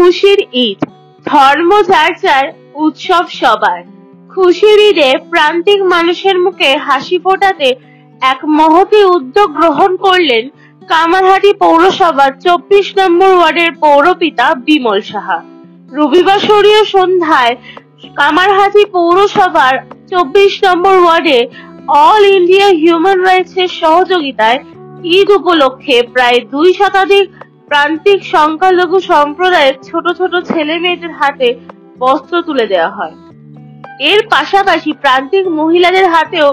খুশির ঈদ, ধর্ম যার যার, উৎসব সবার। খুশির ঈদে প্রান্তিক মানুষের মুখে হাসি ফোটাতে এক মহতী উদ্যোগ গ্রহণ করলেন কামারহাটি পৌরসভার 24 নম্বর ওয়ার্ডের পৌরপিতা বিমল সাহা। রবিবাসরীয় সন্ধ্যায় কামারহাটি পৌরসভার 24 নম্বর ওয়ার্ডে অল ইন্ডিয়া হিউম্যান রাইটস এর সহযোগিতায় ঈদ উপলক্ষে প্রায় 2 শতাধিক প্রান্তিক সংখ্যালঘু সম্প্রদায়ের ছোট ছোট ছেলে মেয়েদের হাতে বস্ত্র তুলে দেওয়া হয়। এর পাশাপাশি প্রান্তিক মহিলাদের হাতেও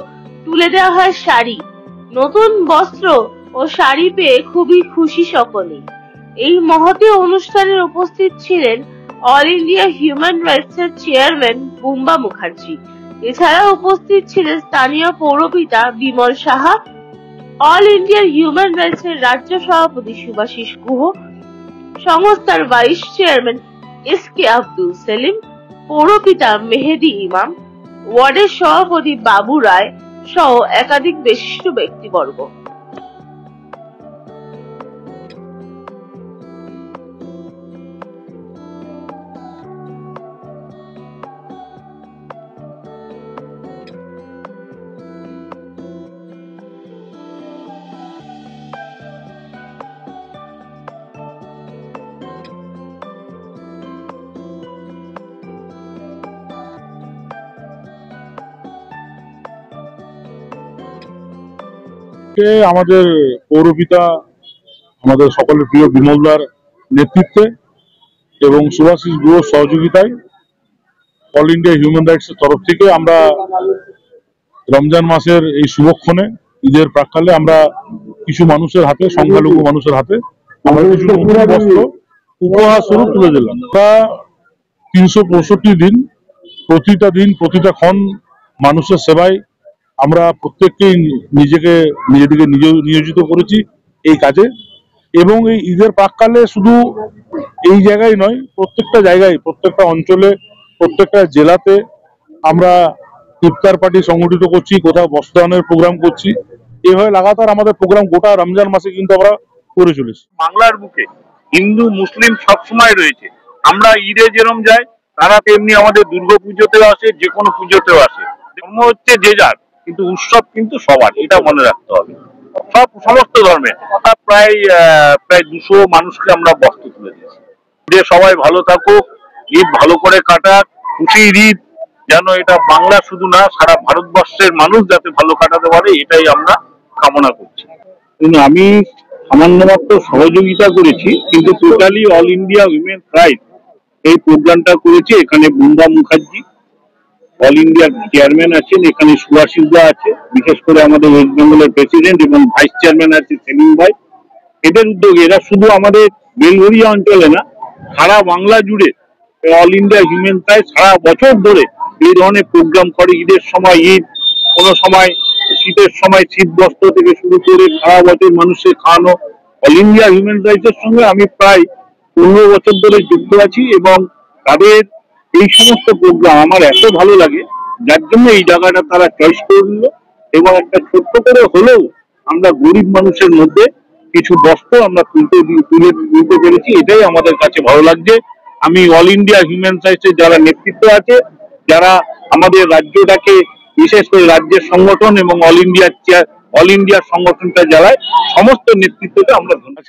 তুলে দেওয়া হয় শাড়ি। নতুন বস্ত্র ও শাড়ি পেয়ে খুবই খুশি সকলেই। এই মহতী অনুষ্ঠানে উপস্থিত ছিলেন অল ইন্ডিয়া হিউম্যান রাইটস এর চেয়ারম্যান বুম্বা মুখার্জি। এছাড়াও উপস্থিত ছিলেন স্থানীয় পৌরপিতা Bimal Saha, all India human rights এর রাজ্য সভাপতি সুভাষিস গুহ, সংস্থার vice chairman SK Abdul Selim, পৌরপিতা মেহেদি ইমাম, ওয়ার্ডের সভাপতি বাবু রায় সহ একাধিক বিশিষ্ট ব্যক্তিবর্গ। আমাদের পৌরপিতা আমাদের সকলের প্রিয় বিমলদার নেতৃত্বে এবং সুভাষিস গুহর সহযোগিতায় অল ইন্ডিয়া হিউম্যান রাইটস এর তরফ থেকে আমরা রমজান মাসের এই শুভক্ষণে ঈদের প্রাক্কালে আমরা কিছু মানুষের হাতে, সংখ্যালঘু মানুষের হাতে আমরা কিছু বস্ত্র উপহার স্বরূপ তুলে দিলাম। তা 365 দিন, প্রতিটা দিন প্রতিটা ক্ষণ মানুষের সেবায় আমরা প্রত্যেককেই নিজেদেরকে নিয়োজিত করেছি এই কাজে। এবং এই ঈদের প্রাক্কালে শুধু এই জায়গায় নয়, প্রত্যেকটা জায়গায়, প্রত্যেকটা অঞ্চলে, প্রত্যেকটা জেলাতে আমরা ইফতার পার্টি সংগঠিত করছি, কোথাও বস্ত্রদানের প্রোগ্রাম করছি। এভাবে লাগাতার আমাদের প্রোগ্রাম গোটা রমজান মাসে কিন্তু আমরা করে চলেছি। বাংলার বুকে হিন্দু মুসলিম সবসময় রয়েছে। আমরা ঈদে যেরকম যাই, তারা তেমনি আমাদের দুর্গা পুজোতেও আসে, যে কোনো পুজোতেও আসে। ধর্ম হচ্ছে যে যার, কিন্তু উৎসব কিন্তু সবার, এটা মনে রাখতে হবে। সমস্ত ধর্মের প্রায় 200 মানুষকে আমরা বস্ত্র তুলে দিয়েছি। ঈদে সবাই ভালো থাকুক, ঈদ ভালো করে কাটাক, খুশির ঈদ যেন এটা বাংলা শুধু না, সারা ভারতবর্ষের মানুষ যাতে ভালো কাটাতে পারে, এটাই আমরা কামনা করছি। কিন্তু আমি সামান্য মাত্র সহযোগিতা করেছি, কিন্তু totally all India women rights এই প্রোগ্রামটা করেছে। এখানে বুম্বা মুখার্জি অল ইন্ডিয়ার চেয়ারম্যান আছেন, এখানে সুভাষিস দা আছে, বিশেষ করে আমাদের ওয়েস্ট বেঙ্গলের প্রেসিডেন্ট এবং ভাইস চেয়ারম্যান আছে সেলিম ভাই। এদের উদ্যোগে এরা শুধু আমাদের বেলঘরিয়া অঞ্চলে না, সারা বাংলা জুড়ে অল ইন্ডিয়া হিউম্যান রাইটস সারা বছর ধরে এই ধরনের প্রোগ্রাম করে। ঈদের সময় ঈদ, কোনো সময় শীতের সময় শীত বস্ত্র থেকে শুরু করে সারা বছর মানুষের খাওয়ানো। অল ইন্ডিয়া হিউম্যান রাইটস এর সঙ্গে আমি প্রায় 15 বছর ধরে যুক্ত আছি এবং তাদের এই সমস্ত প্রোগ্রাম আমার এত ভালো লাগে, যার জন্য এই জায়গাটা তারা চয়েস করে নিল। এবং একটা ছোট্ট করে হলেও আমরা গরিব মানুষের মধ্যে কিছু বস্ত্র আমরা তুলে পেরেছি, এটাই আমাদের কাছে ভালো লাগছে। আমি অল ইন্ডিয়া হিউম্যান রাইটস এর যারা নেতৃত্ব আছে, যারা আমাদের রাজ্যটাকে, বিশেষ করে রাজ্যের সংগঠন এবং অল ইন্ডিয়ার সংগঠনটা যারা, সমস্ত নেতৃত্বকে আমরা ধন্যবাদ।